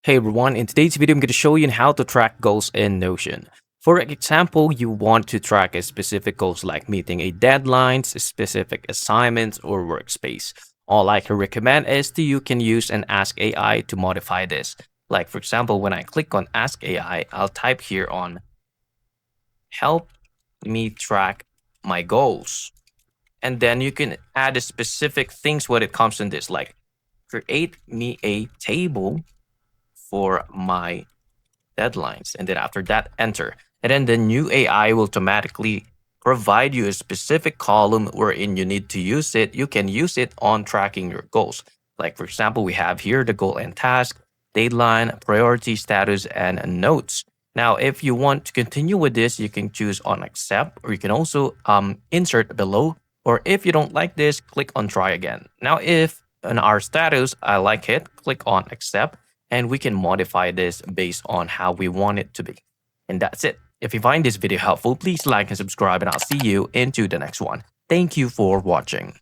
Hey everyone, in today's video I'm going to show you how to track goals in Notion. For example, you want to track a specific goals like meeting a deadlines, specific assignments, or workspace. All I can recommend is that you can use an Ask AI to modify this. Like for example, when I click on Ask AI, I'll type here on help me track my goals. And then you can add a specific things when it comes to this, like create me a table for my deadlines. And then after that, enter. And then the new AI will automatically provide you a specific column wherein you need to use it. You can use it on tracking your goals. Like, for example, we have here the goal and task, deadline, priority status, and notes. Now, if you want to continue with this, you can choose on accept, or you can also insert below. Or if you don't like this, click on try again. Now, if in our status, I like it, click on accept and we can modify this based on how we want it to be. And that's it. If you find this video helpful, please like and subscribe and I'll see you into the next one. Thank you for watching.